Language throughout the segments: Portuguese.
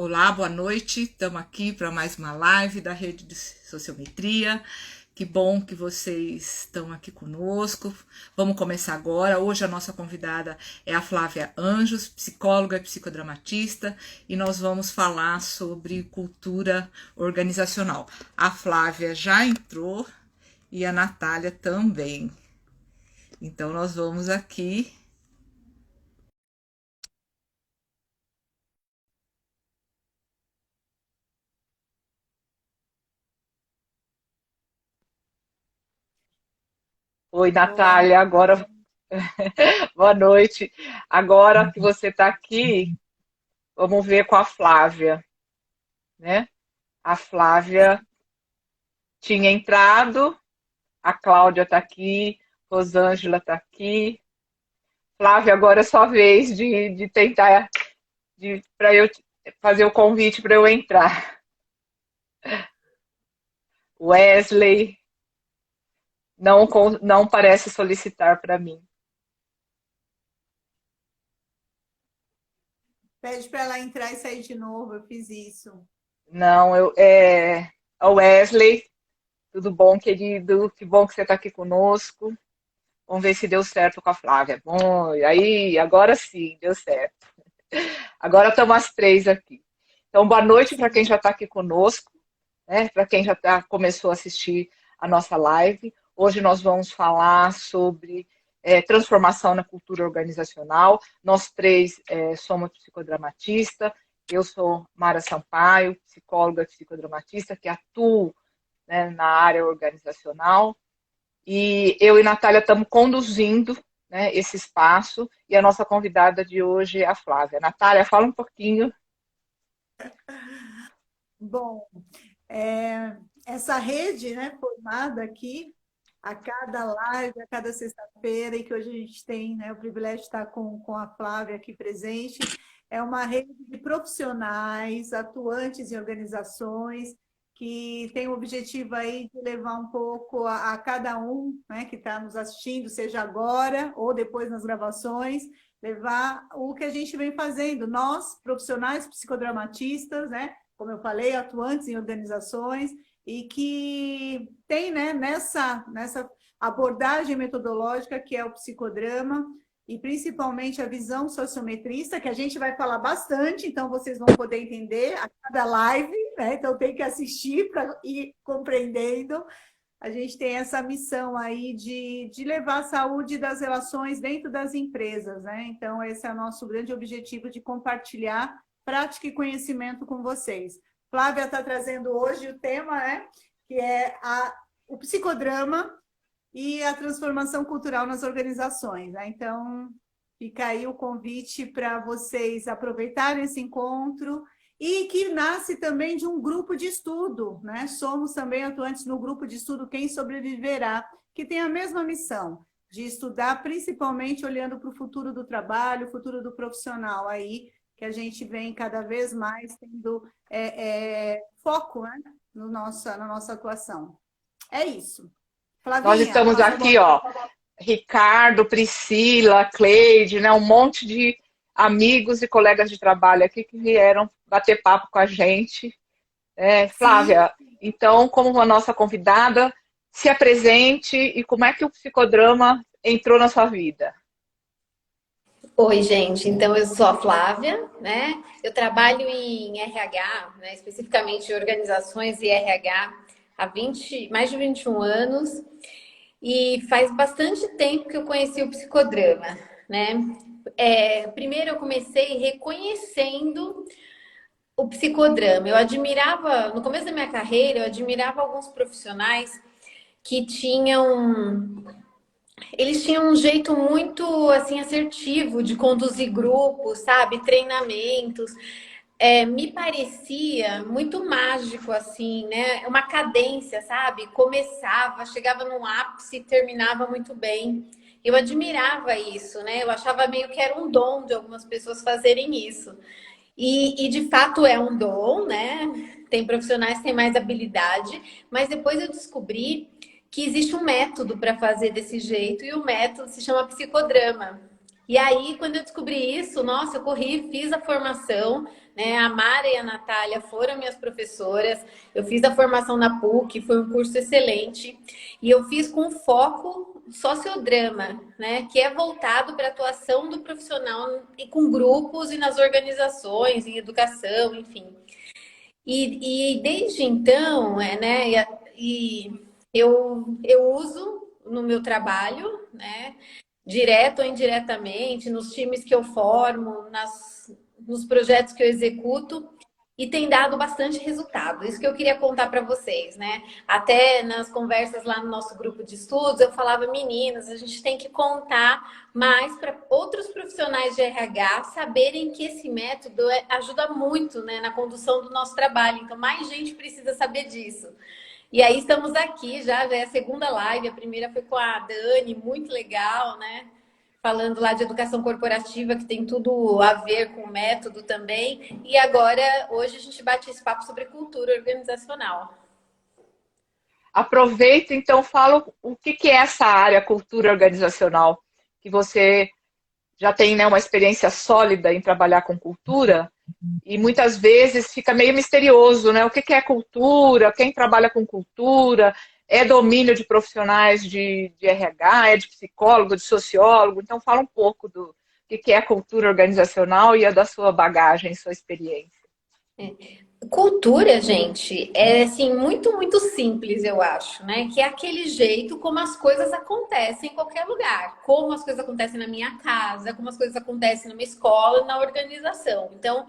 Olá, boa noite. Estamos aqui para mais uma live da Rede de Sociometria. Que bom que vocês estão aqui conosco. Vamos começar agora. Hoje a nossa convidada é a Flávia Anjos, psicóloga e psicodramatista, e nós vamos falar sobre cultura organizacional. A Flávia já entrou e a Natália também. Então nós vamos aqui. Oi, Boa Natália, noite. agora boa noite. Agora que você está aqui, vamos ver com a Flávia, né? A Flávia tinha entrado, a Cláudia está aqui, Rosângela está aqui. Flávia, agora é sua vez de tentar, para eu fazer o convite para eu entrar. Wesley não parece solicitar para mim. Pede para ela entrar e sair de novo, eu fiz isso. Não, a Wesley, tudo bom, querido? Que bom que você está aqui conosco. Vamos ver se deu certo com a Flávia. Bom, e aí, agora sim, deu certo. Agora estamos as três aqui. Então, boa noite para quem já está aqui conosco, né? Para quem já começou a assistir a nossa live. Hoje nós vamos falar sobre transformação na cultura organizacional. Nós três somos psicodramatistas. Eu sou Mara Sampaio, psicóloga e psicodramatista, que atuo, né, na área organizacional. E eu e Natália estamos conduzindo, né, esse espaço, e a nossa convidada de hoje é a Flávia. Natália, fala um pouquinho. Bom, essa rede, né, formada aqui, a cada live, a cada sexta-feira, e que hoje a gente tem, né, o privilégio de estar com a Flávia aqui presente, é uma rede de profissionais, atuantes em organizações, que tem o objetivo aí de levar um pouco a cada um, né, que está nos assistindo, seja agora ou depois nas gravações, levar o que a gente vem fazendo. Nós, profissionais psicodramatistas, né, como eu falei, atuantes em organizações, e que tem, né, nessa abordagem metodológica que é o psicodrama, e principalmente a visão sociometrista, que a gente vai falar bastante, então vocês vão poder entender a cada live, né? Então tem que assistir para ir compreendendo. A gente tem essa missão aí de levar a saúde das relações dentro das empresas, né? Então esse é o nosso grande objetivo de compartilhar prática e conhecimento com vocês. Flávia está trazendo hoje o tema, né? Que é o psicodrama e a transformação cultural nas organizações, né? Então, fica aí o convite para vocês aproveitarem esse encontro e que nasce também de um grupo de estudo, né? Somos também atuantes no grupo de estudo Quem Sobreviverá, que tem a mesma missão de estudar, principalmente olhando para o futuro do trabalho, o futuro do profissional aí, que a gente vem cada vez mais tendo foco, né? Na nossa atuação. É isso. Nós Flavinha, estamos passa a aqui, bola. ó, Ricardo, Priscila, Cleide, né, um monte de amigos e colegas de trabalho aqui que vieram bater papo com a gente. Sim, Flávia, então, como a nossa convidada, se apresente e como é que o psicodrama entrou na sua vida? Oi, gente. Então, eu sou a Flávia, né? Eu trabalho em RH, né? Especificamente em organizações e RH há mais de 21 anos. E faz bastante tempo que eu conheci o psicodrama, né? Primeiro, eu comecei reconhecendo o psicodrama. Eu admirava, no começo da minha carreira, eu admirava alguns profissionais que eles tinham um jeito muito assim assertivo de conduzir grupos, sabe? Treinamentos. Me parecia muito mágico, assim, né? Uma cadência, sabe? Começava, chegava num ápice e terminava muito bem. Eu admirava isso, né? Eu achava meio que era um dom de algumas pessoas fazerem isso. E de fato é um dom, né? Tem profissionais que têm mais habilidade, mas depois eu descobri que existe um método para fazer desse jeito e o método se chama psicodrama. E aí, quando eu descobri isso, nossa, eu corri, fiz a formação, né? A Mara e a Natália foram minhas professoras. Eu fiz a formação na PUC, foi um curso excelente. E eu fiz com foco sociodrama, né? Que é voltado para a atuação do profissional e com grupos e nas organizações, em educação, enfim. E desde então, né? Eu uso no meu trabalho, né? Direto ou indiretamente, nos times que eu formo, nos projetos que eu executo, e tem dado bastante resultado. Isso que eu queria contar para vocês, né? Até nas conversas lá no nosso grupo de estudos, eu falava, meninas, a gente tem que contar mais para outros profissionais de RH saberem que esse método ajuda muito, né, na condução do nosso trabalho. Então, mais gente precisa saber disso. E aí estamos aqui, já é a segunda live, a primeira foi com a Dani, muito legal, né? Falando lá de educação corporativa, que tem tudo a ver com o método também. E agora, hoje, a gente bate esse papo sobre cultura organizacional. Aproveita, então, fala o que é essa área cultura organizacional, que você já tem, né, uma experiência sólida em trabalhar com cultura, e muitas vezes fica meio misterioso, né? O que é cultura, quem trabalha com cultura, é domínio de profissionais de RH, é de psicólogo, de sociólogo. Então, fala um pouco do que é cultura organizacional e a da sua bagagem, sua experiência. Cultura, gente, é assim muito, muito simples, eu acho, né? Que é aquele jeito como as coisas acontecem em qualquer lugar. Como as coisas acontecem na minha casa, como as coisas acontecem numa escola, na organização. Então,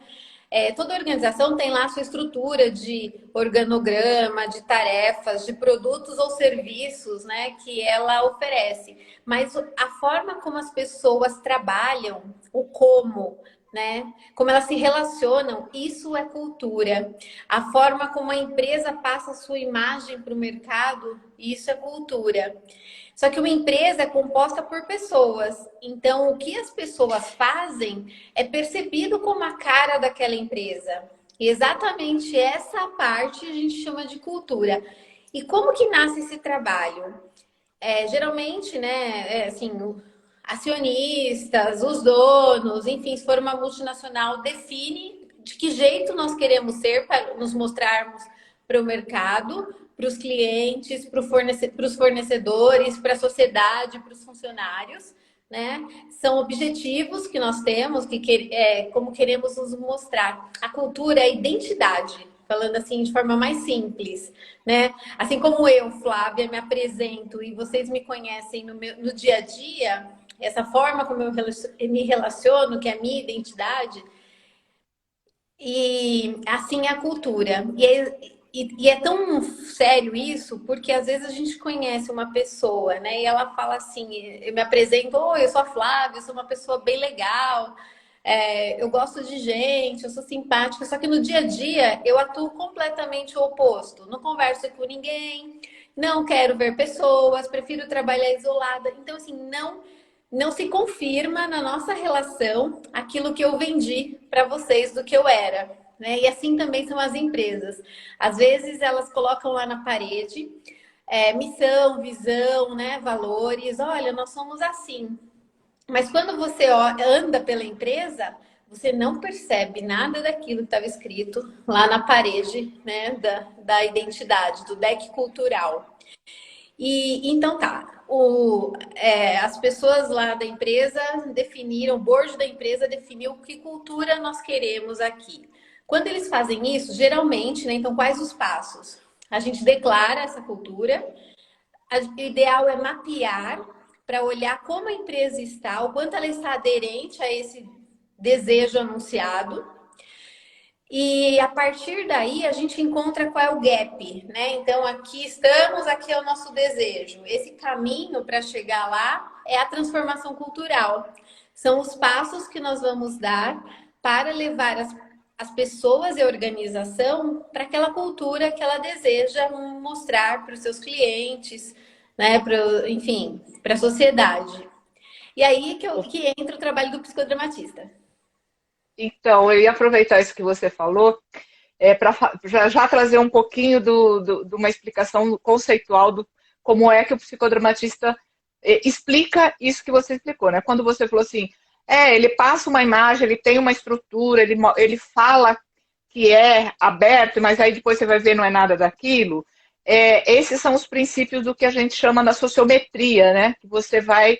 toda organização tem lá a sua estrutura de organograma, de tarefas, de produtos ou serviços, né, que ela oferece. Mas a forma como as pessoas trabalham, o como, né, como elas se relacionam, isso é cultura. A forma como a empresa passa a sua imagem para o mercado, isso é cultura. Só que uma empresa é composta por pessoas. Então, o que as pessoas fazem é percebido como a cara daquela empresa. E exatamente essa parte a gente chama de cultura. E como que nasce esse trabalho? Geralmente, né, assim, acionistas, os donos, enfim, se for uma multinacional, define de que jeito nós queremos ser para nos mostrarmos para o mercado, para os clientes, para os fornecedores, para a sociedade, para os funcionários, né? São objetivos que nós temos, como queremos nos mostrar. A cultura é a identidade, falando assim de forma mais simples, né? Assim como eu, Flávia, me apresento e vocês me conhecem no dia a dia, essa forma como eu me relaciono, que é a minha identidade, e assim é a cultura. E é tão sério isso, porque às vezes a gente conhece uma pessoa, né? E ela fala assim, eu me apresento, eu sou a Flávia, eu sou uma pessoa bem legal, eu gosto de gente, eu sou simpática, só que no dia a dia eu atuo completamente o oposto. Não converso com ninguém, não quero ver pessoas, prefiro trabalhar isolada. Então, assim, não se confirma na nossa relação aquilo que eu vendi para vocês do que eu era. Né? E assim também são as empresas. Às vezes elas colocam lá na parede missão, visão, né? Valores. Olha, nós somos assim. Mas quando você anda pela empresa, você não percebe nada daquilo que estava escrito lá na parede, né? Da identidade, do deck cultural. E então tá. As pessoas lá da empresa definiram, o board da empresa definiu que cultura nós queremos aqui. Quando eles fazem isso, geralmente, né? Então, quais os passos? A gente declara essa cultura. O ideal é mapear para olhar como a empresa está, o quanto ela está aderente a esse desejo anunciado. E a partir daí, a gente encontra qual é o gap, né? Então, aqui estamos, aqui é o nosso desejo. Esse caminho para chegar lá é a transformação cultural. São os passos que nós vamos dar para levar as pessoas e a organização para aquela cultura que ela deseja mostrar para os seus clientes, né? Enfim, para a sociedade. E aí que entra o trabalho do psicodramatista. Então, eu ia aproveitar isso que você falou para já trazer um pouquinho de uma explicação conceitual do como é que o psicodramatista explica isso que você explicou, né? Quando você falou assim, ele passa uma imagem, ele tem uma estrutura, ele fala que é aberto, mas aí depois você vai ver não é nada daquilo. Esses são os princípios do que a gente chama da sociometria, né? Que você vai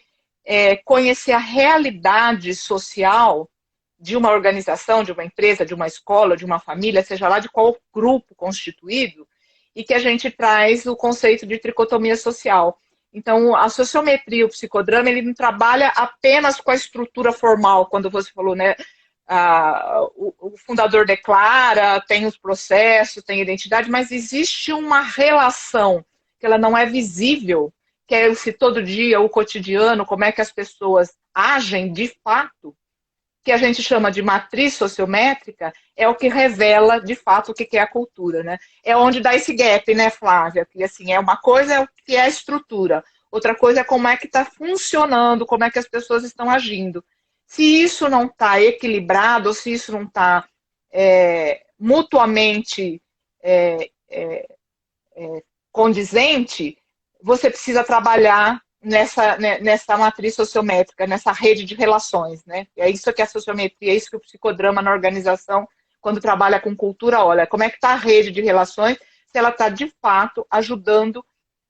conhecer a realidade social de uma organização, de uma empresa, de uma escola, de uma família, seja lá de qual grupo constituído, e que a gente traz o conceito de tricotomia social. Então, a sociometria, o psicodrama, ele não trabalha apenas com a estrutura formal, quando você falou, né? O fundador declara, tem os processos, tem identidade, mas existe uma relação que ela não é visível, que é se todo dia, o cotidiano, como é que as pessoas agem de fato, que a gente chama de matriz sociométrica, é o que revela, de fato, o que é a cultura, né? É onde dá esse gap, né, Flávia? Que, assim, uma coisa é o que é a estrutura, outra coisa é como é que está funcionando, como é que as pessoas estão agindo. Se isso não está equilibrado, ou se isso não está mutuamente condizente, você precisa trabalhar nessa matriz sociométrica, nessa rede de relações, né? É isso que é a sociometria, é isso que o psicodrama na organização, quando trabalha com cultura, olha, como é que está a rede de relações, se ela está, de fato, ajudando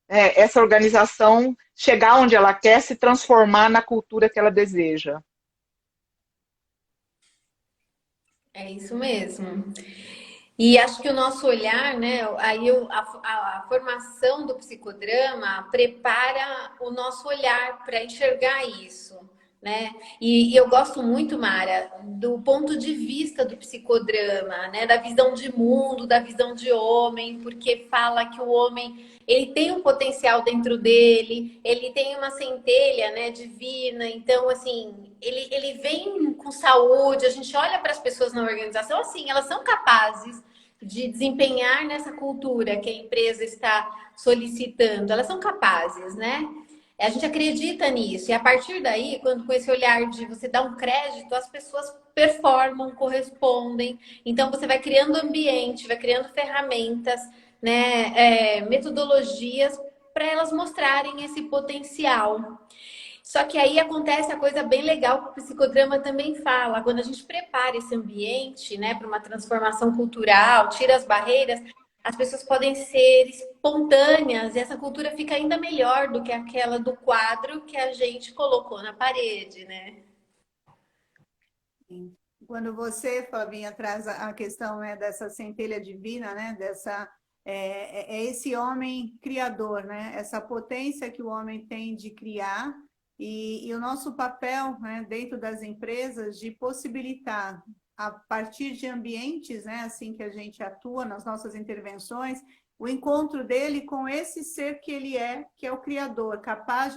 essa organização chegar onde ela quer, se transformar na cultura que ela deseja. É isso mesmo. E acho que o nosso olhar, né? Aí a formação do psicodrama prepara o nosso olhar para enxergar isso, né? E eu gosto muito, Mara, do ponto de vista do psicodrama, né? Da visão de mundo, da visão de homem, porque fala que o homem ele tem um potencial dentro dele, ele tem uma centelha, né, divina. Então, assim, ele vem com saúde. A gente olha para as pessoas na organização, assim, elas são capazes de desempenhar nessa cultura que a empresa está solicitando. Elas são capazes, né? A gente acredita nisso. E a partir daí, quando com esse olhar de você dar um crédito, as pessoas performam, correspondem. Então, você vai criando ambiente, vai criando ferramentas, né, metodologias para elas mostrarem esse potencial. Só que aí acontece a coisa bem legal que o psicodrama também fala. Quando a gente prepara esse ambiente, né, para uma transformação cultural, tira as barreiras, as pessoas podem ser espontâneas e essa cultura fica ainda melhor do que aquela do quadro que a gente colocou na parede, né? Quando você, Flavinha, traz a questão, né, dessa centelha divina, né, esse homem criador, né, essa potência que o homem tem de criar e o nosso papel, né, dentro das empresas de possibilitar a partir de ambientes, né, assim que a gente atua nas nossas intervenções, o encontro dele com esse ser que ele é, que é o Criador, capaz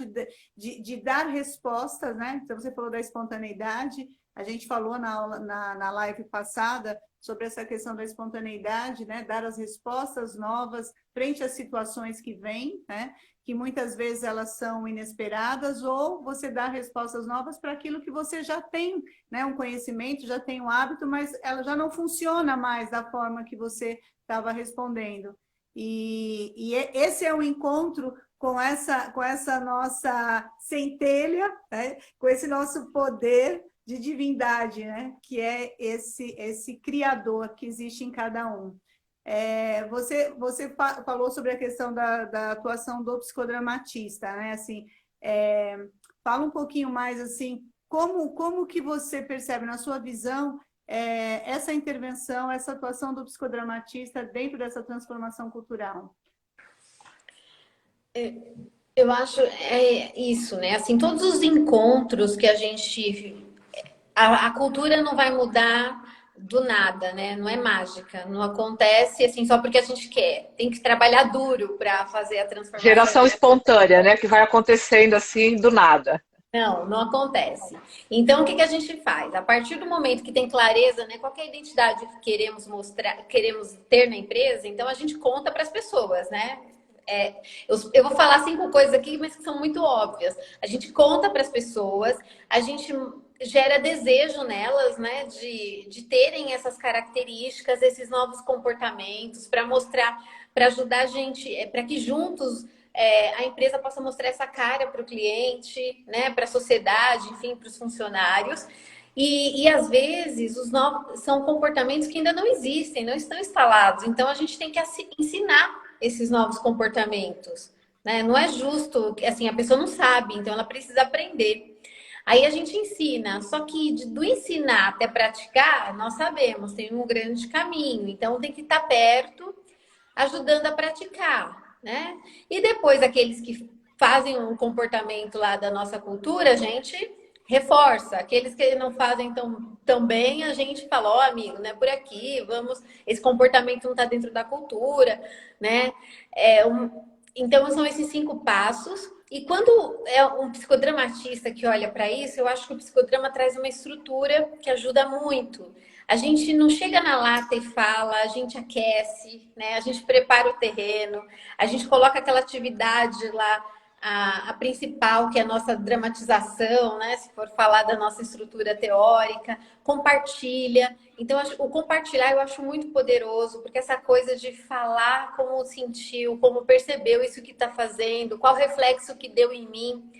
de dar respostas, né? Então, você falou da espontaneidade, a gente falou na live passada sobre essa questão da espontaneidade, né? Dar as respostas novas frente às situações que vêm, né? Que muitas vezes elas são inesperadas, ou você dá respostas novas para aquilo que você já tem, né? Um conhecimento, já tem um hábito, mas ela já não funciona mais da forma que você estava respondendo. E esse é o encontro com essa nossa centelha, né? Com esse nosso poder de divindade, né? Que é esse criador que existe em cada um. Você falou sobre a questão da atuação do psicodramatista, né? Assim, fala um pouquinho mais assim, como que você percebe na sua visão essa intervenção, essa atuação do psicodramatista dentro dessa transformação cultural? Eu acho isso, né? Assim, todos os encontros que a gente... A cultura não vai mudar do nada, né? Não é mágica. Não acontece assim só porque a gente quer. Tem que trabalhar duro para fazer a transformação. Geração espontânea, né? Que vai acontecendo assim do nada. Não acontece. Então, o que a gente faz? A partir do momento que tem clareza, né, qual é a identidade que queremos mostrar, queremos ter na empresa, então a gente conta para as pessoas, né? Eu vou falar 5 coisas aqui, mas que são muito óbvias. A gente conta para as pessoas, a gente gera desejo nelas, né, de terem essas características, esses novos comportamentos, para mostrar, para ajudar a gente, para que juntos a empresa possa mostrar essa cara para o cliente, né, para a sociedade, enfim, para os funcionários. E às vezes os novos são comportamentos que ainda não existem, não estão instalados. Então a gente tem que ensinar esses novos comportamentos, né? Não é justo, assim, a pessoa não sabe, então ela precisa aprender. Aí a gente ensina, só que do ensinar até praticar, nós sabemos, tem um grande caminho. Então tem que estar perto, ajudando a praticar, né? E depois aqueles que fazem um comportamento lá da nossa cultura, a gente reforça. Aqueles que não fazem tão bem, a gente fala, ó, amigo, não é por aqui, vamos, esse comportamento não está dentro da cultura, né? Então são esses 5 passos. E quando é um psicodramatista que olha para isso, eu acho que o psicodrama traz uma estrutura que ajuda muito. A gente não chega na lata e fala, a gente aquece, né? A gente prepara o terreno, a gente coloca aquela atividade lá, a principal, que é a nossa dramatização, né? Se for falar da nossa estrutura teórica, compartilha. Então, o compartilhar eu acho muito poderoso, porque essa coisa de falar como sentiu, como percebeu isso que está fazendo, qual reflexo que deu em mim,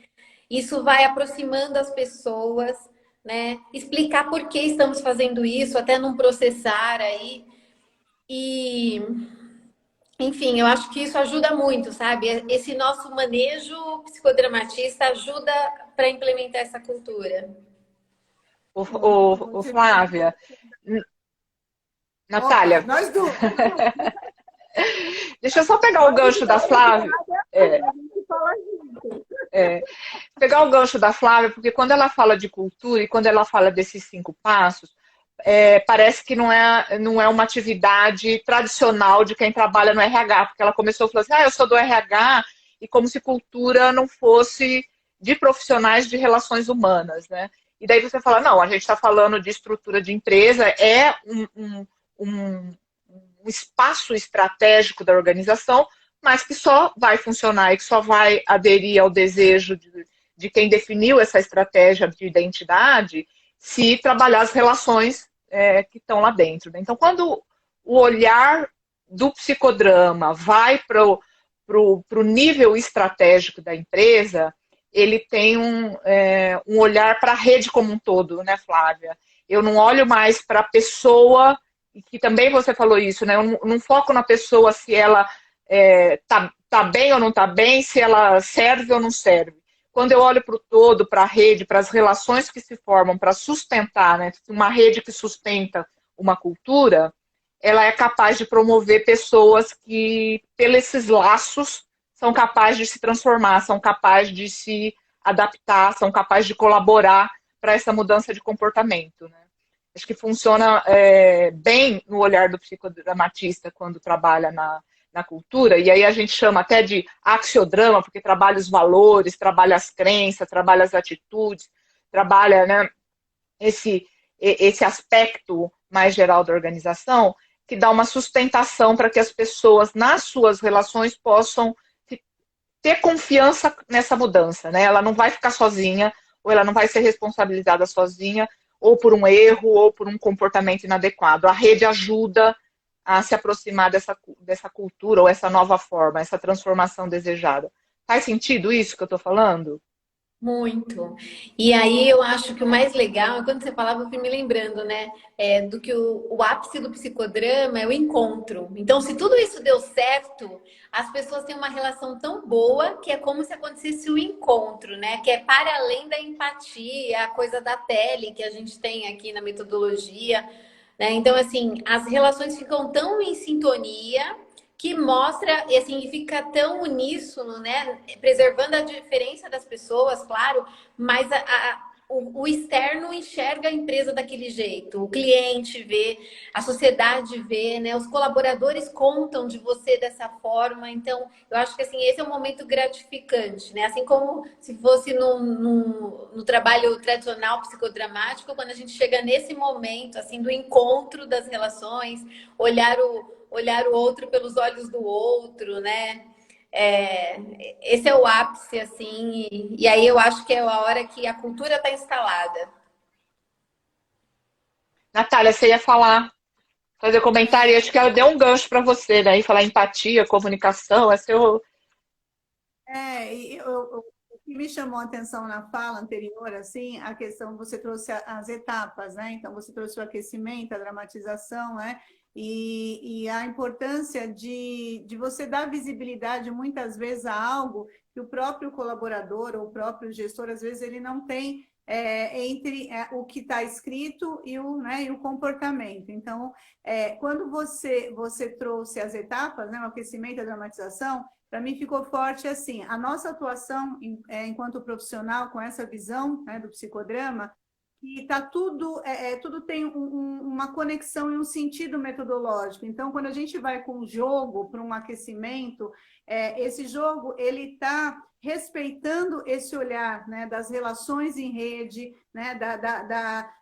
isso vai aproximando as pessoas, né? Explicar por que estamos fazendo isso, até não processar aí. E, enfim, eu acho que isso ajuda muito, sabe? Esse nosso manejo psicodramatista ajuda para implementar essa cultura. O Flávia, Opa, Natália, nós duas. deixa eu só pegar o gancho da Flávia. Pegar o gancho da Flávia, porque quando ela fala de cultura e quando ela fala desses 5 passos, parece que não é uma atividade tradicional de quem trabalha no RH, porque ela começou falando assim, eu sou do RH, e como se cultura não fosse de profissionais de relações humanas, né? E daí você fala, não, a gente está falando de estrutura de empresa, é um espaço estratégico da organização, mas que só vai funcionar e que só vai aderir ao desejo de quem definiu essa estratégia de identidade se trabalhar as relações que estão lá dentro, né? Então, quando o olhar do psicodrama vai para o nível estratégico da empresa, ele tem um olhar para a rede como um todo, né, Flávia? Eu não olho mais para a pessoa, e que também você falou isso, né? Eu não foco na pessoa se ela tá bem ou não tá bem, se ela serve ou não serve. Quando eu olho para o todo, para a rede, para as relações que se formam para sustentar, né? Uma rede que sustenta uma cultura, ela é capaz de promover pessoas que, pelos esses laços, são capazes de se transformar, são capazes de se adaptar, são capazes de colaborar para essa mudança de comportamento, né? Acho que funciona bem no olhar do psicodramatista quando trabalha na cultura, e aí a gente chama até de axiodrama, porque trabalha os valores, trabalha as crenças, trabalha as atitudes, trabalha, né, esse aspecto mais geral da organização, que dá uma sustentação para que as pessoas, nas suas relações, possam ter confiança nessa mudança, né? Ela não vai ficar sozinha, ou ela não vai ser responsabilizada sozinha, ou por um erro, ou por um comportamento inadequado. A rede ajuda a se aproximar dessa cultura, ou essa nova forma, essa transformação desejada. Faz sentido isso que eu estou falando? Muito. E aí eu acho que o mais legal, quando você falava, eu fui me lembrando, né? Do que o ápice do psicodrama é o encontro. Então, se tudo isso deu certo, as pessoas têm uma relação tão boa que é como se acontecesse o encontro, né? Que é para além da empatia, a coisa da tele que a gente tem aqui na metodologia, né? Então, assim, as relações ficam tão em sintonia que mostra, e assim, fica tão uníssono, né? Preservando a diferença das pessoas, claro, mas o externo enxerga a empresa daquele jeito, o cliente vê, a sociedade vê, né? Os colaboradores contam de você dessa forma, então eu acho que assim, esse é um momento gratificante, né? Assim como se fosse no trabalho tradicional psicodramático, quando a gente chega nesse momento assim do encontro das relações, olhar o outro pelos olhos do outro, né? Esse é o ápice, assim, e aí eu acho que é a hora que a cultura está instalada. Natália, você ia fazer comentário, e acho que ela deu um gancho para você, né? E falar empatia, comunicação, E que me chamou a atenção na fala anterior, assim, a questão, você trouxe as etapas, né? Então, você trouxe o aquecimento, a dramatização, né? E a importância de você dar visibilidade, muitas vezes, a algo que o próprio colaborador ou o próprio gestor, às vezes, ele não tem entre o que está escrito e o comportamento. Então, quando você trouxe as etapas, né, o aquecimento e a dramatização, para mim ficou forte assim, a nossa atuação enquanto profissional com essa visão, né, do psicodrama, que tá tudo, tudo tem uma conexão e um sentido metodológico. Então, quando a gente vai com um jogo para um aquecimento, esse jogo ele está respeitando esse olhar, né, das relações em rede, né,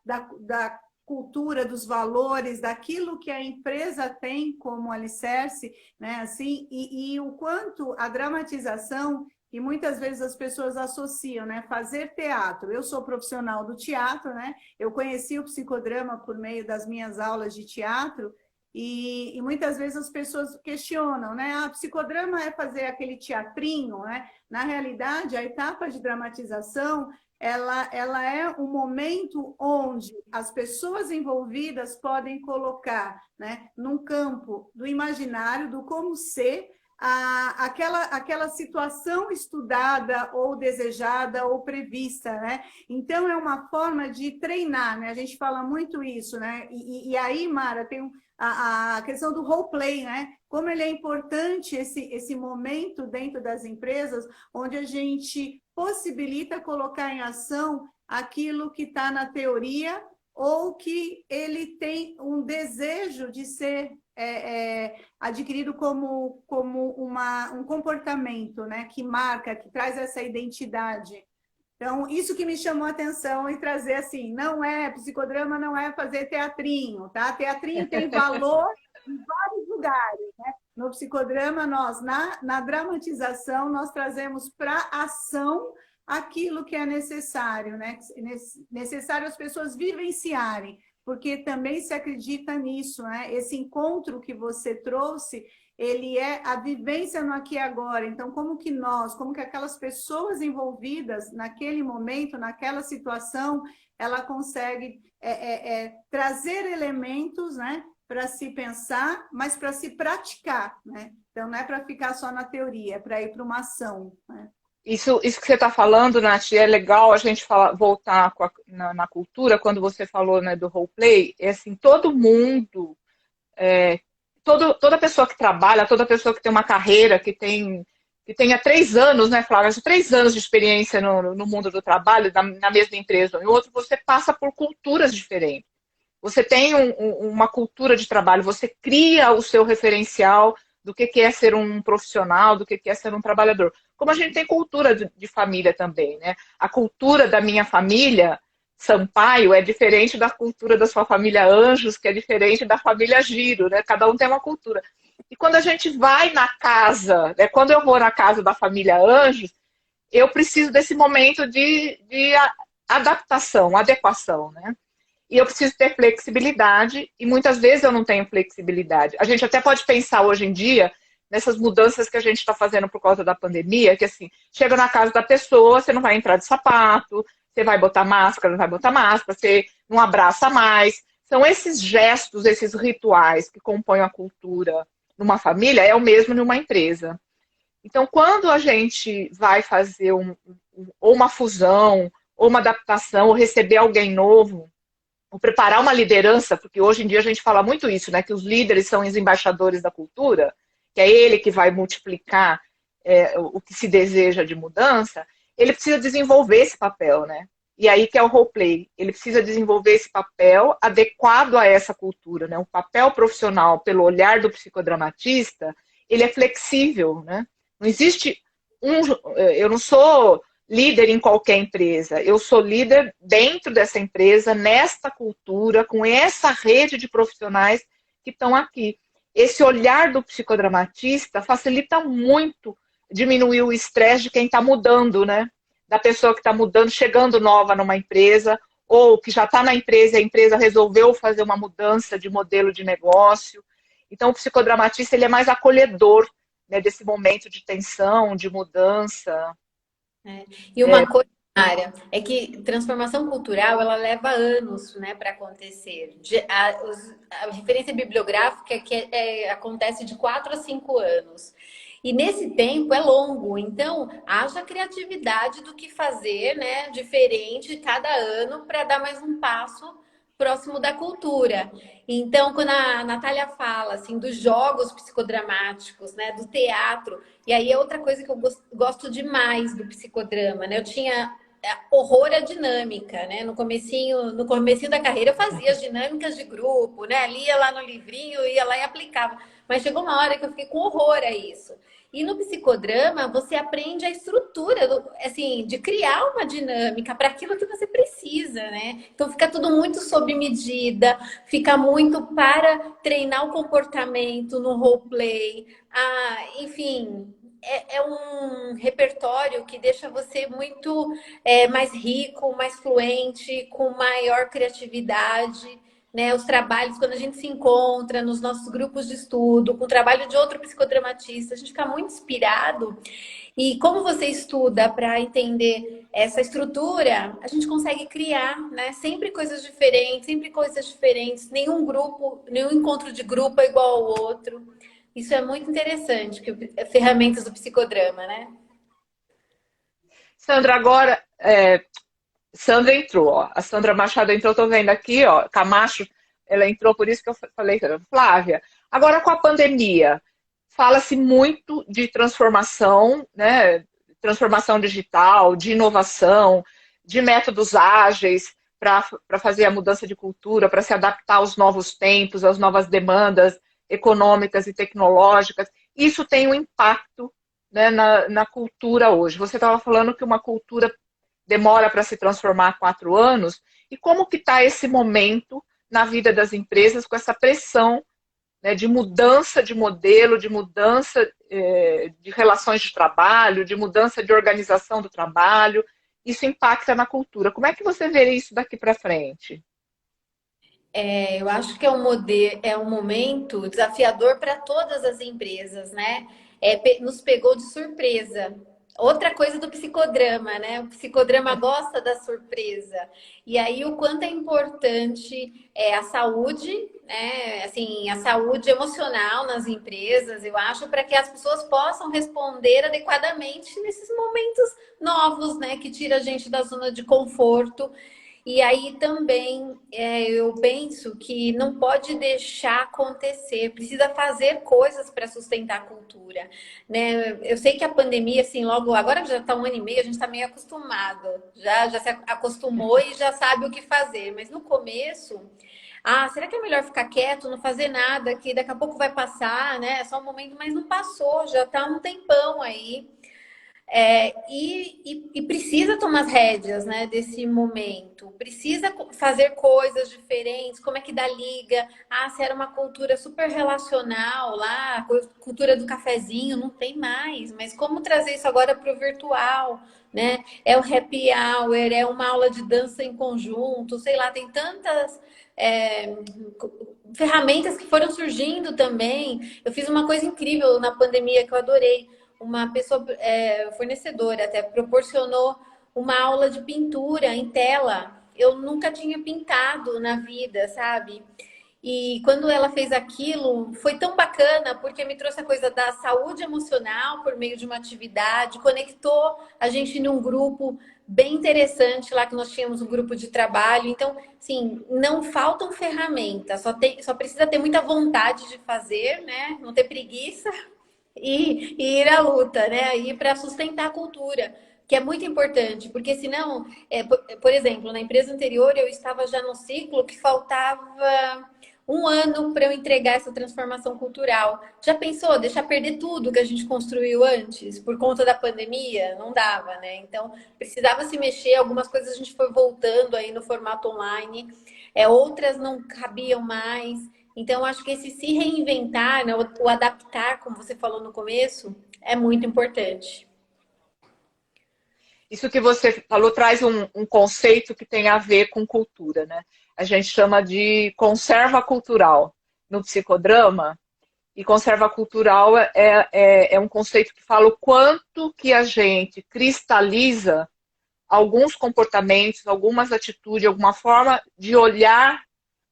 da cultura, dos valores, daquilo que a empresa tem como alicerce, né, assim, e o quanto a dramatização, que muitas vezes as pessoas associam, né, fazer teatro. Eu sou profissional do teatro, né, eu conheci o psicodrama por meio das minhas aulas de teatro, e muitas vezes as pessoas questionam, né, psicodrama é fazer aquele teatrinho, né? Na realidade, a etapa de dramatização ela é um momento onde as pessoas envolvidas podem colocar, né, num campo do imaginário, do como ser, aquela situação estudada ou desejada ou prevista, né? Então, é uma forma de treinar, né? A gente fala muito isso, né? E aí, Mara, tem a questão do roleplay, né? Como ele é importante esse momento dentro das empresas, onde a gente possibilita colocar em ação aquilo que está na teoria ou que ele tem um desejo de ser adquirido como um comportamento, né, que marca, que traz essa identidade. Então, isso que me chamou a atenção e trazer assim, psicodrama não é fazer teatrinho, tá? Teatrinho tem valor em vários lugares, né? No psicodrama, na dramatização, nós trazemos para ação aquilo que é necessário, né? Necessário as pessoas vivenciarem, porque também se acredita nisso, né? Esse encontro que você trouxe, ele é a vivência no aqui e agora. Então, como que aquelas pessoas envolvidas naquele momento, naquela situação, ela consegue trazer elementos, né, para se pensar, mas para se praticar, né? Então, não é para ficar só na teoria, é para ir para uma ação, né? Isso que você está falando, Nath, é legal a gente voltar na cultura, quando você falou, né, do roleplay, assim, todo mundo, toda pessoa que trabalha, toda pessoa que tem uma carreira, que tenha 3 anos, né, Flávia, 3 anos de experiência no mundo do trabalho, na mesma empresa ou em outro, você passa por culturas diferentes. Você tem uma cultura de trabalho, você cria o seu referencial do que é ser um profissional, do que é ser um trabalhador. Como a gente tem cultura de família também, né? A cultura da minha família, Sampaio, é diferente da cultura da sua família Anjos, que é diferente da família Giro, né? Cada um tem uma cultura. E quando a gente vai na casa, né? Quando eu vou na casa da família Anjos, eu preciso desse momento de adaptação, adequação, né? E eu preciso ter flexibilidade, e muitas vezes eu não tenho flexibilidade. A gente até pode pensar hoje em dia nessas mudanças que a gente está fazendo por causa da pandemia, que assim, chega na casa da pessoa, você não vai entrar de sapato, você vai botar máscara, não vai botar máscara, você não abraça mais. São esses gestos, esses rituais que compõem a cultura numa família, é o mesmo numa empresa. Então, quando a gente vai fazer ou uma fusão, ou uma adaptação, ou receber alguém novo, ou preparar uma liderança, porque hoje em dia a gente fala muito isso, né? Que os líderes são os embaixadores da cultura, que é ele que vai multiplicar o que se deseja de mudança, ele precisa desenvolver esse papel, né? E aí que é o roleplay. Ele precisa desenvolver esse papel adequado a essa cultura, né? O papel profissional, pelo olhar do psicodramatista, ele é flexível, né? Não existe eu não sou líder em qualquer empresa. Eu sou líder dentro dessa empresa, nesta cultura, com essa rede de profissionais que estão aqui. Esse olhar do psicodramatista facilita muito diminuir o estresse de quem está mudando, né? Da pessoa que está mudando, chegando nova numa empresa, ou que já está na empresa e a empresa resolveu fazer uma mudança de modelo de negócio. Então, o psicodramatista ele é mais acolhedor, né, desse momento de tensão, de mudança. E uma coisa, Mara, é que transformação cultural ela leva anos, né, para acontecer. A referência bibliográfica é que acontece de 4 a 5 anos. E nesse tempo é longo, então haja criatividade do que fazer, né, diferente cada ano para dar mais um passo próximo da cultura. Então, quando a Natália fala assim dos jogos psicodramáticos, né, do teatro, e aí é outra coisa que eu gosto demais do psicodrama, né? Eu tinha horror à dinâmica, né? No comecinho da carreira eu fazia as dinâmicas de grupo, né? Lia lá no livrinho, ia lá e aplicava. Mas chegou uma hora que eu fiquei com horror a isso. E no psicodrama, você aprende a estrutura, assim, de criar uma dinâmica para aquilo que você precisa, né? Então fica tudo muito sob medida, fica muito para treinar o comportamento no roleplay. Enfim, é um repertório que deixa você muito mais rico, mais fluente, com maior criatividade. Né, os trabalhos, quando a gente se encontra nos nossos grupos de estudo, com o trabalho de outro psicodramatista, a gente fica muito inspirado. E como você estuda para entender essa estrutura, a gente consegue criar, né, sempre coisas diferentes, sempre coisas diferentes. Nenhum grupo, nenhum encontro de grupo é igual ao outro. Isso é muito interessante, que ferramentas do psicodrama, né? Sandra, agora, Sandra entrou, ó. A Sandra Machado entrou, tô vendo aqui, ó. Camacho, ela entrou, por isso que eu falei, Flávia. Agora com a pandemia, fala-se muito de transformação, né? Transformação digital, de inovação, de métodos ágeis para fazer a mudança de cultura, para se adaptar aos novos tempos, às novas demandas econômicas e tecnológicas. Isso tem um impacto, né, na cultura hoje. Você estava falando que uma cultura demora para se transformar 4 anos, e como que está esse momento na vida das empresas com essa pressão, né, de mudança de modelo, de mudança de relações de trabalho, de mudança de organização do trabalho, isso impacta na cultura. Como é que você vê isso daqui para frente? Eu acho que é um momento desafiador para todas as empresas, né? Nos pegou de surpresa. Outra coisa do psicodrama, né? O psicodrama gosta da surpresa. E aí, o quanto é importante a saúde, né? Assim, a saúde emocional nas empresas, eu acho, para que as pessoas possam responder adequadamente nesses momentos novos, né? Que tira a gente da zona de conforto. E aí também eu penso que não pode deixar acontecer, precisa fazer coisas para sustentar a cultura, né? Eu sei que a pandemia, assim, logo agora já está 1 ano e meio, a gente está meio acostumado, já se acostumou e já sabe o que fazer, mas no começo, será que é melhor ficar quieto, não fazer nada, que daqui a pouco vai passar, né? É só um momento, mas não passou, já está um tempão aí. E precisa tomar as rédeas, né, desse momento. Precisa fazer coisas diferentes. Como é que dá liga? Se era uma cultura super relacional lá, a cultura do cafezinho, não tem mais. Mas como trazer isso agora para o virtual, né? É o happy hour, é uma aula de dança em conjunto, sei lá, tem tantas ferramentas que foram surgindo também. Eu fiz uma coisa incrível na pandemia que eu adorei. Uma pessoa fornecedora até proporcionou uma aula de pintura em tela. Eu nunca tinha pintado na vida, sabe? E quando ela fez aquilo, foi tão bacana, porque me trouxe a coisa da saúde emocional por meio de uma atividade, conectou a gente num grupo bem interessante lá, que nós tínhamos um grupo de trabalho. Então, assim, não faltam ferramentas, só precisa ter muita vontade de fazer, né? Não ter preguiça e ir à luta, né? Ir para sustentar a cultura, que é muito importante, porque senão, por exemplo, na empresa anterior eu estava já no ciclo que faltava 1 ano para eu entregar essa transformação cultural. Já pensou deixar perder tudo que a gente construiu antes por conta da pandemia? Não dava, né? Então precisava se mexer. Algumas coisas a gente foi voltando aí no formato online, outras não cabiam mais. Então, acho que esse se reinventar, né, o adaptar, como você falou no começo, é muito importante. Isso que você falou traz um conceito que tem a ver com cultura, né? A gente chama de conserva cultural no psicodrama, E conserva cultural é um conceito que fala o quanto que a gente cristaliza alguns comportamentos, algumas atitudes, alguma forma de olhar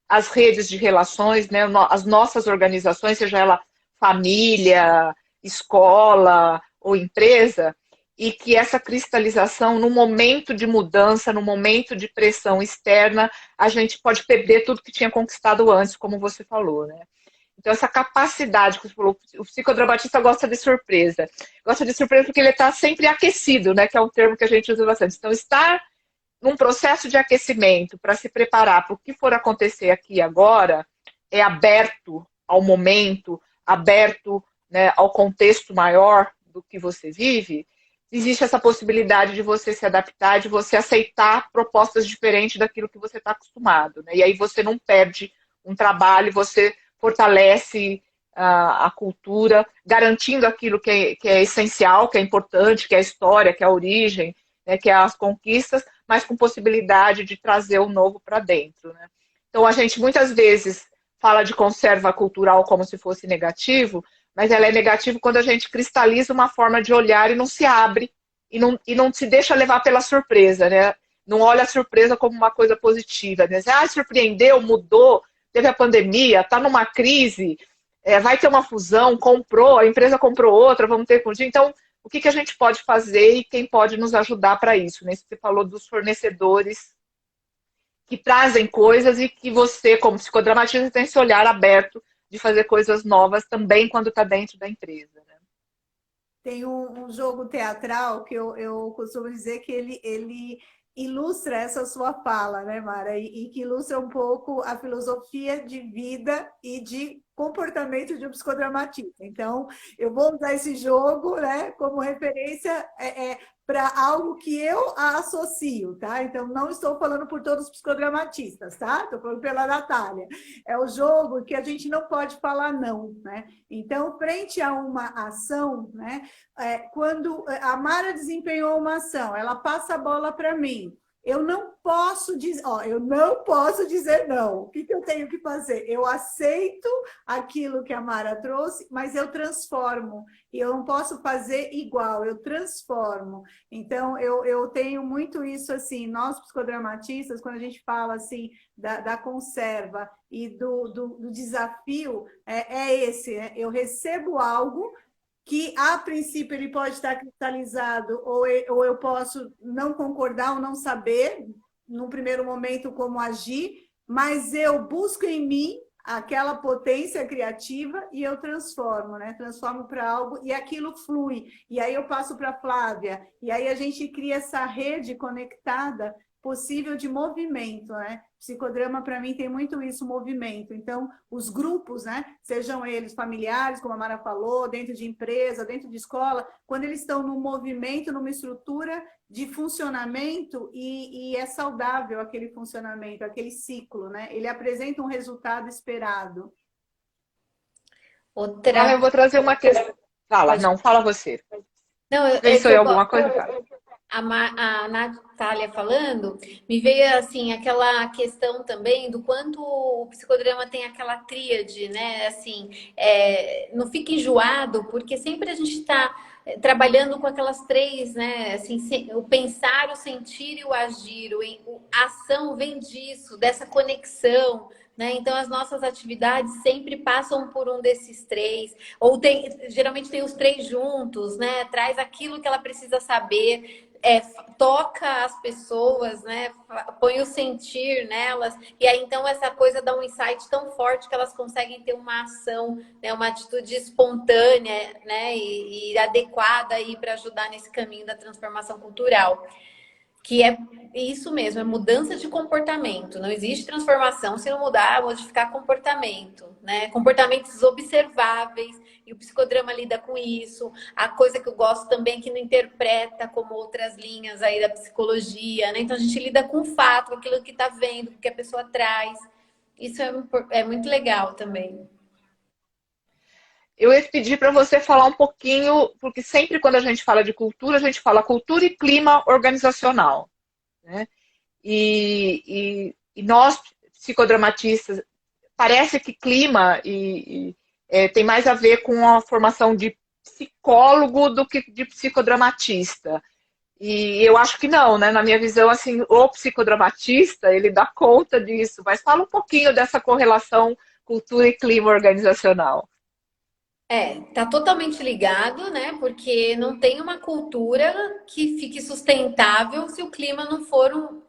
as redes de relações, né, as nossas organizações, seja ela família, escola ou empresa, e que essa cristalização, no momento de mudança, no momento de pressão externa, a gente pode perder tudo que tinha conquistado antes, como você falou, né? Então, essa capacidade que você falou, o psicodramatista gosta de surpresa. Gosta de surpresa porque ele está sempre aquecido, né? Que é um termo que a gente usa bastante. Então, estar num processo de aquecimento para se preparar para o que for acontecer aqui e agora, é aberto ao momento, aberto, né, ao contexto maior do que você vive, existe essa possibilidade de você se adaptar, de você aceitar propostas diferentes daquilo que você está acostumado, né? E aí você não perde um trabalho, você fortalece a cultura, garantindo aquilo que é essencial, que é importante, que é a história, que é a origem, né, que é as conquistas, mas com possibilidade de trazer o novo para dentro, né? Então, a gente muitas vezes fala de conserva cultural como se fosse negativo, mas ela é negativa quando a gente cristaliza uma forma de olhar e não se abre, e não se deixa levar pela surpresa, né? Não olha a surpresa como uma coisa positiva, né? Ah, surpreendeu, mudou, teve a pandemia, está numa crise, vai ter uma fusão, comprou, a empresa comprou outra, vamos ter que... Então, o que a gente pode fazer e quem pode nos ajudar para isso, né? Você falou dos fornecedores que trazem coisas e que você, como psicodramatista, tem esse olhar aberto de fazer coisas novas também quando está dentro da empresa, né? Tem um jogo teatral que eu costumo dizer que ele ilustra essa sua fala, né, Mara? E que ilustra um pouco a filosofia de vida e de comportamento de um psicodramatista. Então, eu vou usar esse jogo, né, como referência para algo que eu associo, tá? Então, não estou falando por todos os psicodramatistas, tá? Estou falando pela Natália. É o jogo que a gente não pode falar não, né? Então, frente a uma ação, né? Quando a Mara desempenhou uma ação, ela passa a bola para mim. Eu não posso dizer, eu não posso dizer não. O que eu tenho que fazer? Eu aceito aquilo que a Mara trouxe, mas eu transformo. E eu não posso fazer igual, eu transformo. Então, eu tenho muito isso assim, nós psicodramatistas, quando a gente fala assim da conserva e do desafio, esse, né? Eu recebo algo que, a princípio, ele pode estar cristalizado, ou eu posso não concordar ou não saber, num primeiro momento, como agir, mas eu busco em mim aquela potência criativa e eu transformo, né? Transformo para algo e aquilo flui. E aí eu passo para a Flávia, e aí a gente cria essa rede conectada possível de movimento, né? Psicodrama, para mim, tem muito isso, movimento. Então, os grupos, né? Sejam eles familiares, como a Mara falou, dentro de empresa, dentro de escola, quando eles estão num movimento, numa estrutura de funcionamento e é saudável aquele funcionamento, aquele ciclo, né? Ele apresenta um resultado esperado. Eu vou trazer uma questão. Fala, não, fala você. Não, Pensou em alguma coisa? Fala. A Natália falando, me veio assim aquela questão também do quanto o psicodrama tem aquela tríade, né? Assim, não fica enjoado, porque sempre a gente está trabalhando com aquelas três, né? Assim, o pensar, o sentir e o agir. A ação vem disso, dessa conexão. Né? Então, as nossas atividades sempre passam por um desses três, ou geralmente tem os três juntos, né? Traz aquilo que ela precisa saber, toca as pessoas, né? Põe o sentir nelas, e aí então essa coisa dá um insight tão forte que elas conseguem ter uma ação, né? Uma atitude espontânea, né? E adequada aí para ajudar nesse caminho da transformação cultural. Que é isso mesmo, é mudança de comportamento. Não existe transformação se não mudar, modificar comportamento, né? Comportamentos observáveis, e o psicodrama lida com isso. A coisa que eu gosto também é que não interpreta como outras linhas aí da psicologia, né? Então a gente lida com o fato, com aquilo que está vendo, que a pessoa traz. Isso é muito legal também. Eu ia pedir para você falar um pouquinho, porque sempre quando a gente fala de cultura, a gente fala cultura e clima organizacional, né? E nós, psicodramatistas, parece que clima tem mais a ver com a formação de psicólogo do que de psicodramatista. E eu acho que não, né? Na minha visão, assim, o psicodramatista, ele dá conta disso, mas fala um pouquinho dessa correlação cultura e clima organizacional. Tá totalmente ligado, né? Porque não tem uma cultura que fique sustentável se o clima não for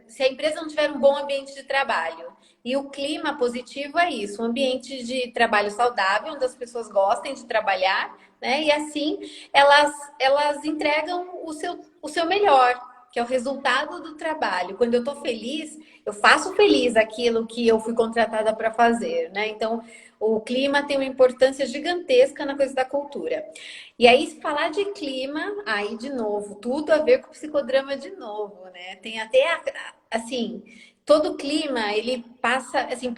se a empresa não tiver um bom ambiente de trabalho. E o clima positivo é isso, um ambiente de trabalho saudável, onde as pessoas gostem de trabalhar, né? E assim elas entregam o seu melhor, que é o resultado do trabalho. Quando eu estou feliz, eu faço feliz aquilo que eu fui contratada para fazer, né? Então, o clima tem uma importância gigantesca na coisa da cultura. E aí, se falar de clima, aí de novo, tudo a ver com o psicodrama de novo, né? Tem até, assim, todo clima, ele passa, assim,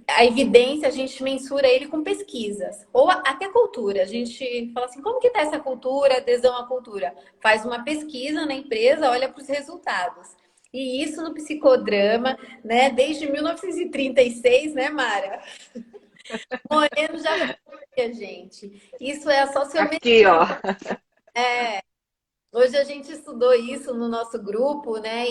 a evidência, a gente mensura ele com pesquisas. Ou até cultura. A gente fala assim, como que tá essa cultura, adesão à cultura? Faz uma pesquisa na empresa, olha para os resultados. E isso no psicodrama, né? Desde 1936, né, Mara? Moreno já foi, gente. Isso é a Aqui, sociometria. ó. Hoje a gente estudou isso no nosso grupo, né?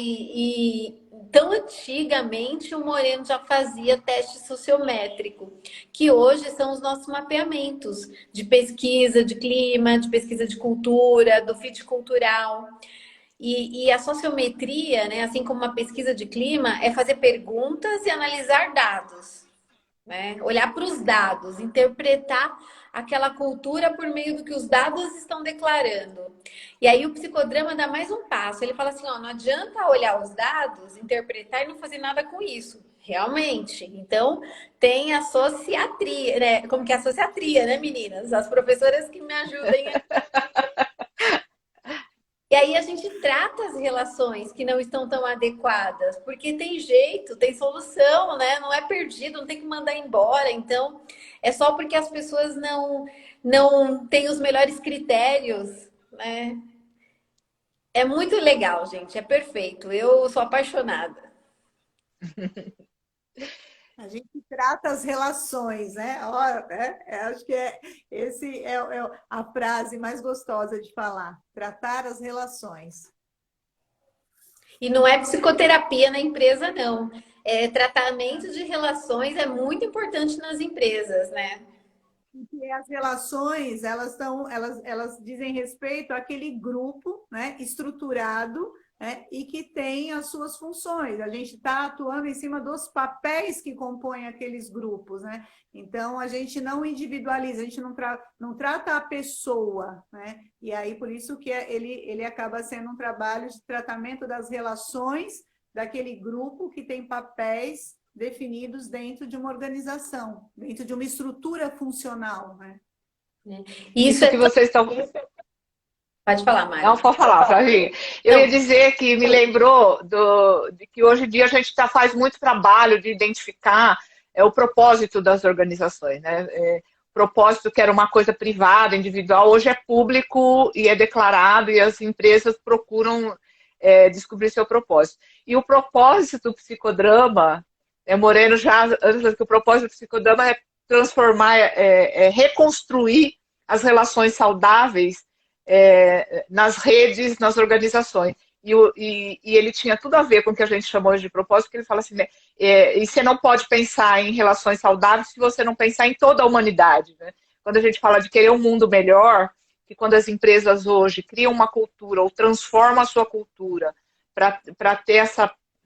Tão antigamente o Moreno já fazia teste sociométrico, que hoje são os nossos mapeamentos de pesquisa de clima, de pesquisa de cultura, do fit cultural. E a sociometria, né, assim como uma pesquisa de clima, é fazer perguntas e analisar dados, né? Olhar para os dados, interpretar aquela cultura por meio do que os dados estão declarando. E aí o psicodrama dá mais um passo. Ele fala assim, ó, não adianta olhar os dados, interpretar e não fazer nada com isso. Realmente. Então, tem a sociatria, né? Como que é a sociatria, né, meninas? As professoras que me ajudem. E aí a gente trata as relações que não estão tão adequadas, porque tem jeito, tem solução, né? Não é perdido, não tem que mandar embora. Então, é só porque as pessoas não têm os melhores critérios, né? É muito legal, gente, é perfeito. Eu sou apaixonada. A gente trata as relações, né? Acho que esse é a frase mais gostosa de falar. Tratar as relações. E não é psicoterapia na empresa, não. Tratamento de relações é muito importante nas empresas, né? Porque as relações, elas dizem respeito àquele grupo, né, estruturado, né, e que tem as suas funções. A gente está atuando em cima dos papéis que compõem aqueles grupos, né? Então, a gente não individualiza, a gente não trata a pessoa, né? E aí, por isso que ele acaba sendo um trabalho de tratamento das relações daquele grupo que tem papéis definidos dentro de uma organização, dentro de uma estrutura funcional, né? Isso Isso é que vocês estão. Pode falar, Mari. Não, pode falar, Flavinha. Eu ia dizer que me lembrou de que hoje em dia a gente faz muito trabalho de identificar o propósito das organizações, né? Propósito que era uma coisa privada, individual, hoje é público e é declarado e as empresas procuram descobrir seu propósito. E o propósito do psicodrama, Moreno já, que o propósito do psicodrama é transformar, reconstruir as relações saudáveis nas redes, nas organizações. E ele tinha tudo a ver com o que a gente chamou de propósito, porque ele fala assim, né, e você não pode pensar em relações saudáveis se você não pensar em toda a humanidade. Né? Quando a gente fala de querer um mundo melhor, que quando as empresas hoje criam uma cultura ou transformam a sua cultura para ter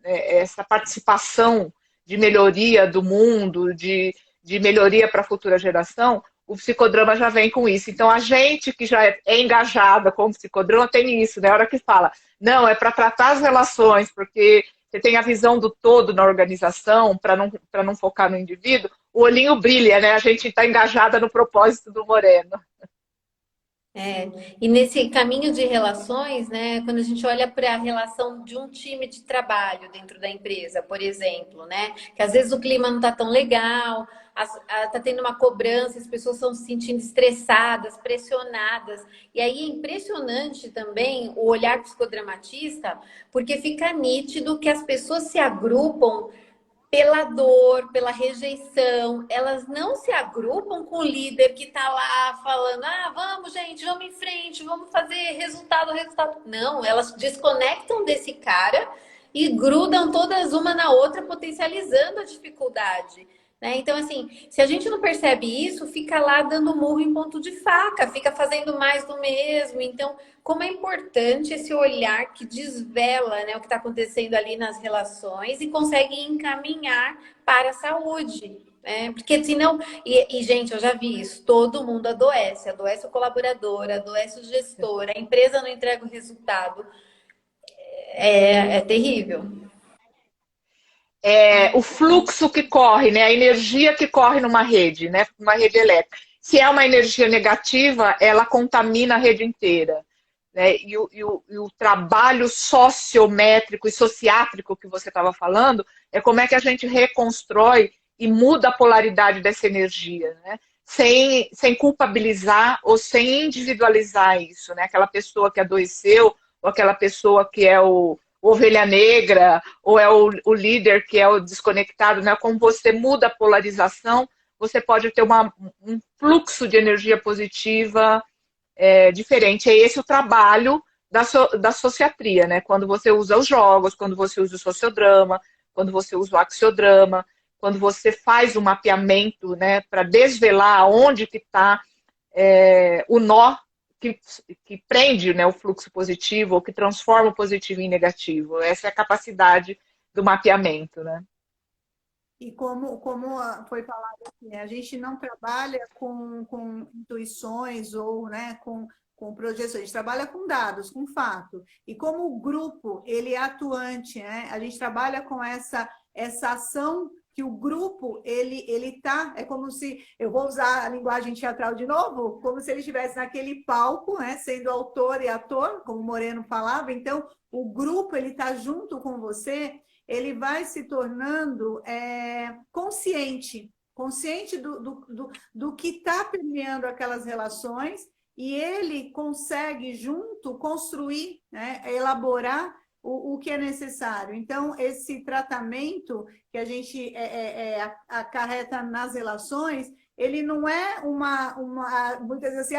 essa participação de melhoria do mundo, de melhoria para a futura geração, o psicodrama já vem com isso. Então, a gente que já é engajada com o psicodrama tem isso, né? A hora que fala, não, é para tratar as relações, porque você tem a visão do todo na organização, para não focar no indivíduo, o olhinho brilha, né? A gente está engajada no propósito do Moreno. E nesse caminho de relações, né, quando a gente olha para a relação de um time de trabalho dentro da empresa, por exemplo, né, que às vezes o clima não está tão legal, está tendo uma cobrança, as pessoas estão se sentindo estressadas, pressionadas, e aí é impressionante também o olhar psicodramatista, porque fica nítido que as pessoas se agrupam pela dor, pela rejeição, elas não se agrupam com o líder que está lá falando, ah, vamos, gente, vamos em frente, vamos fazer resultado, resultado. Não, elas desconectam desse cara e grudam todas uma na outra, potencializando a dificuldade. Né? Então, assim, se a gente não percebe isso, fica lá dando murro em ponto de faca, fica fazendo mais do mesmo. Então, como é importante esse olhar que desvela, né, o que está acontecendo ali nas relações e consegue encaminhar para a saúde. Né? Porque senão, gente, eu já vi isso, todo mundo adoece o colaborador, adoece o gestor, a empresa não entrega o resultado. É terrível. O fluxo que corre, né? A energia que corre numa rede, né? Uma rede elétrica. Se é uma energia negativa, ela contamina a rede inteira. Né? E o trabalho sociométrico e sociátrico que você estava falando é como é que a gente reconstrói e muda a polaridade dessa energia, né? Sem culpabilizar ou sem individualizar isso, né? Aquela pessoa que adoeceu ou aquela pessoa que é o ovelha negra, ou é o líder que é o desconectado, né? Como você muda a polarização, você pode ter um fluxo de energia positiva diferente. É esse o trabalho da sociatria, né? Quando você usa os jogos, quando você usa o sociodrama, quando você usa o axiodrama, quando você faz o mapeamento, né, para desvelar onde que está o nó que prende, né, o fluxo positivo, ou que transforma o positivo em negativo. Essa é a capacidade do mapeamento, né? E como foi falado aqui, a gente não trabalha com intuições ou, né, com projeções, a gente trabalha com dados, com fato. E como o grupo ele é atuante, né, a gente trabalha com essa ação que o grupo, ele tá, é como se, eu vou usar a linguagem teatral de novo, como se ele estivesse naquele palco, né, sendo autor e ator, como o Moreno falava. Então, o grupo, ele está junto com você, ele vai se tornando consciente do que está permeando aquelas relações, e ele consegue, junto, construir, né, elaborar o que é necessário. Então, esse tratamento que a gente acarreta nas relações, ele não é muitas vezes assim,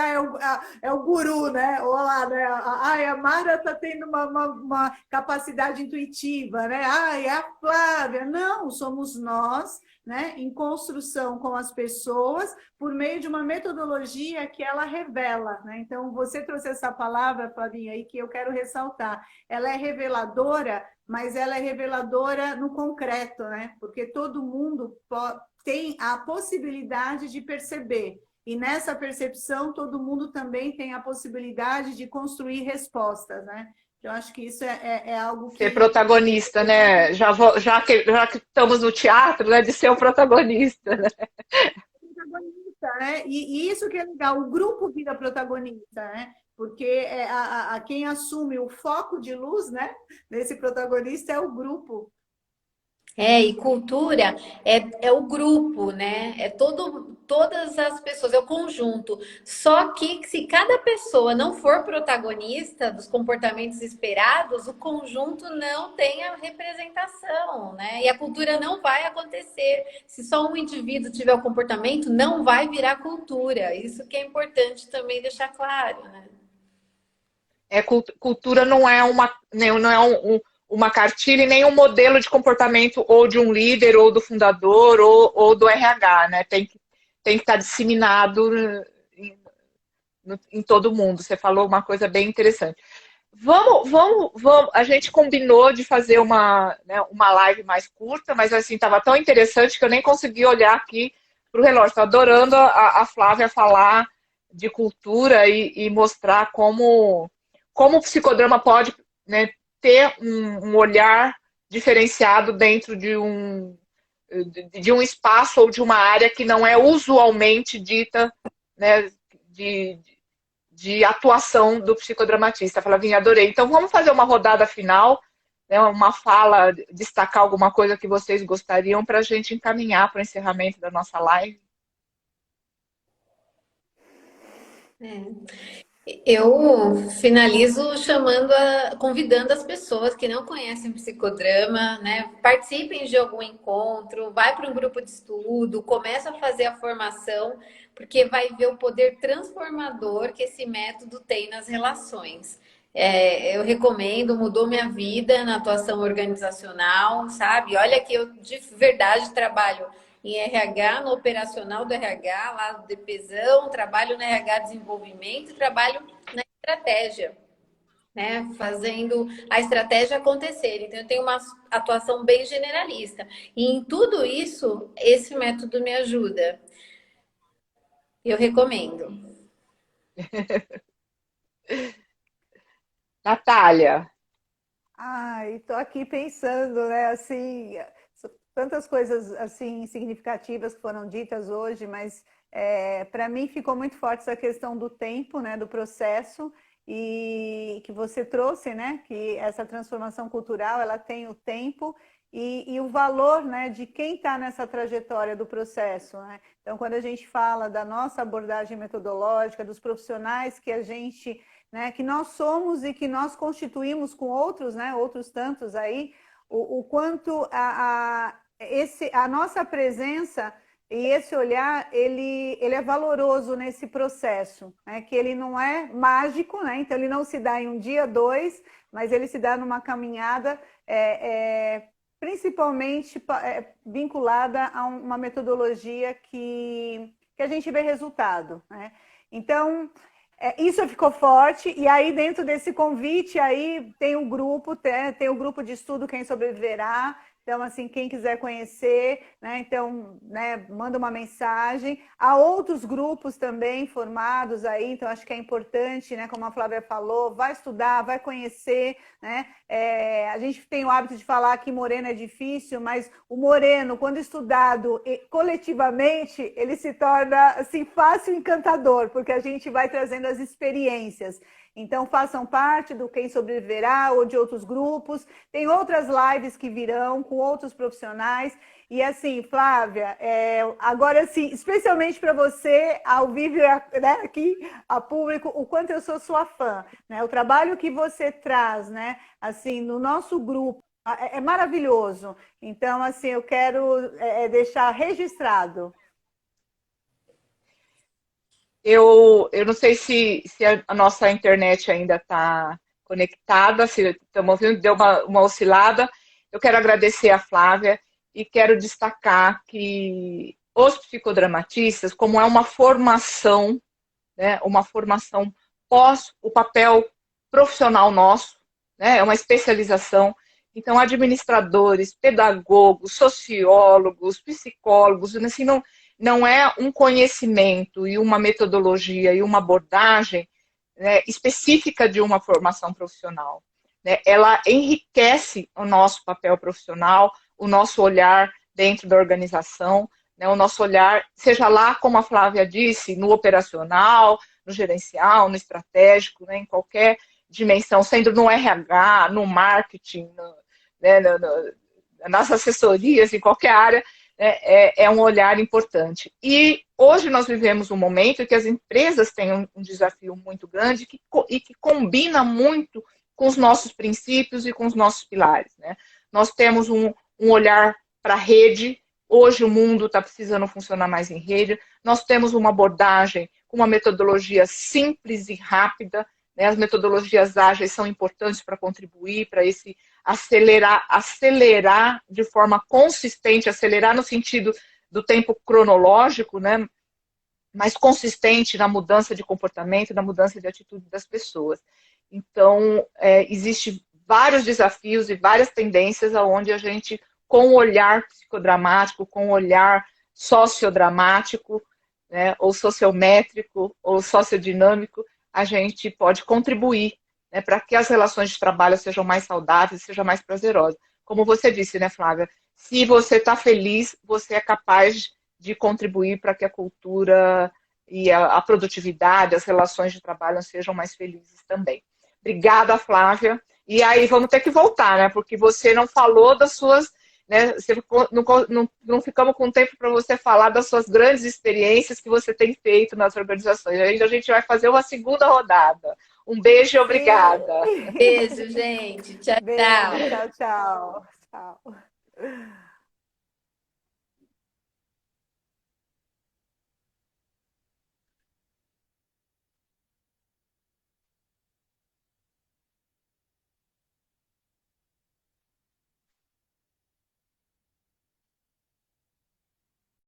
é o guru, né? Ou lá, né? A Mara está tendo uma capacidade intuitiva, né? É a Flávia. Não, somos nós, né? Em construção com as pessoas, por meio de uma metodologia que ela revela, né? Então, você trouxe essa palavra, Flavinha, aí que eu quero ressaltar. Ela é reveladora, mas ela é reveladora no concreto, né? Porque todo mundo tem a possibilidade de perceber. E nessa percepção, todo mundo também tem a possibilidade de construir respostas, né? Eu acho que isso é algo que... Ser protagonista, né? Já que estamos no teatro, né? De ser o protagonista, né? Protagonista, né? E isso que é legal, o grupo vira protagonista, né? Porque quem assume o foco de luz, né, desse protagonista é o grupo. E cultura é o grupo, né? É todas as pessoas, é o conjunto. Só que se cada pessoa não for protagonista dos comportamentos esperados, o conjunto não tem a representação, né? E a cultura não vai acontecer. Se só um indivíduo tiver o comportamento, não vai virar cultura. Isso que é importante também deixar claro, né? Cultura não é uma cartilha e nem um modelo de comportamento ou de um líder, ou do fundador, ou do RH, né? Tem que estar disseminado em todo mundo. Você falou uma coisa bem interessante. Vamos, a gente combinou de fazer uma live mais curta, mas assim, estava tão interessante que eu nem consegui olhar aqui para o relógio. Estou adorando a Flávia falar de cultura e mostrar como o psicodrama pode, né, ter um olhar diferenciado dentro de um espaço ou de uma área que não é usualmente dita, né, de atuação do psicodramatista. Flavinha, adorei. Então, vamos fazer uma rodada final, né, uma fala, destacar alguma coisa que vocês gostariam para a gente encaminhar para o encerramento da nossa live. Eu finalizo convidando as pessoas que não conhecem psicodrama, né? Participem de algum encontro, vai para um grupo de estudo, começa a fazer a formação, porque vai ver o poder transformador que esse método tem nas relações. Eu recomendo, mudou minha vida na atuação organizacional, sabe? Olha que eu de verdade trabalho em RH, no operacional do RH, lá do DPzão, trabalho no RH desenvolvimento, trabalho na estratégia, né? Fazendo a estratégia acontecer. Então, eu tenho uma atuação bem generalista. E em tudo isso, esse método me ajuda. Eu recomendo. Natália, Estou aqui pensando, né, assim, tantas coisas assim significativas que foram ditas hoje, mas para mim ficou muito forte essa questão do tempo, né, do processo e que você trouxe, né, que essa transformação cultural ela tem o tempo e o valor, né, de quem está nessa trajetória do processo, né? Então, quando a gente fala da nossa abordagem metodológica, dos profissionais que a gente, né, que nós somos e que nós constituímos com outros, né, outros tantos aí, o quanto a nossa presença e esse olhar, ele é valoroso nesse processo, né, que ele não é mágico, né, então ele não se dá em um dia, dois, mas ele se dá numa caminhada principalmente vinculada a uma metodologia que a gente vê resultado, né? Então, isso ficou forte, e aí dentro desse convite aí tem um grupo, tem o grupo de estudo Quem Sobreviverá. Então, assim, quem quiser conhecer, né, então, né, manda uma mensagem. Há outros grupos também formados aí, então acho que é importante, né, como a Flávia falou, vai estudar, vai conhecer, né? A gente tem o hábito de falar que moreno é difícil, mas o moreno, quando estudado coletivamente, ele se torna, assim, fácil e encantador, porque a gente vai trazendo as experiências. Então, façam parte do Quem Sobreviverá ou de outros grupos. Tem outras lives que virão com outros profissionais. E assim, Flávia, agora sim, especialmente para você, ao vivo, né, aqui a público, o quanto eu sou sua fã, né? O trabalho que você traz, né, assim, no nosso grupo é maravilhoso. Então, assim, eu quero deixar registrado. eu não sei se a nossa internet ainda está conectada, se estamos ouvindo, deu uma oscilada. Eu quero agradecer a Flávia e quero destacar que os psicodramatistas, como é uma formação pós o papel profissional nosso, né, é uma especialização. Então, administradores, pedagogos, sociólogos, psicólogos, assim, não é um conhecimento e uma metodologia e uma abordagem, né, específica de uma formação profissional, né? Ela enriquece o nosso papel profissional, o nosso olhar dentro da organização, né, o nosso olhar, seja lá, como a Flávia disse, no operacional, no gerencial, no estratégico, né, em qualquer dimensão, sendo no RH, no marketing, né, nas assessorias, em qualquer área, é um olhar importante. E hoje nós vivemos um momento em que as empresas têm um desafio muito grande e que combina muito com os nossos princípios e com os nossos pilares, né? Nós temos um olhar para a rede. Hoje o mundo está precisando funcionar mais em rede. Nós temos uma abordagem com uma metodologia simples e rápida, né? As metodologias ágeis são importantes para contribuir para esse acelerar de forma consistente, acelerar no sentido do tempo cronológico, né? Mas consistente na mudança de comportamento, na mudança de atitude das pessoas. Então, existe vários desafios e várias tendências aonde a gente, com o olhar psicodramático, com o olhar sociodramático, né, ou sociométrico, ou sociodinâmico, a gente pode contribuir, né, para que as relações de trabalho sejam mais saudáveis, sejam mais prazerosas. Como você disse, né, Flávia? Se você está feliz, você é capaz de contribuir para que a cultura e a produtividade, as relações de trabalho sejam mais felizes também. Obrigada, Flávia. E aí vamos ter que voltar, né? Porque você não falou das suas né? Não ficamos com tempo para você falar das suas grandes experiências que você tem feito nas organizações. Ainda a gente vai fazer uma segunda rodada. Um beijo e obrigada. Beijo, gente. Tchau, Beijo, tchau. tchau, tchau. Tchau.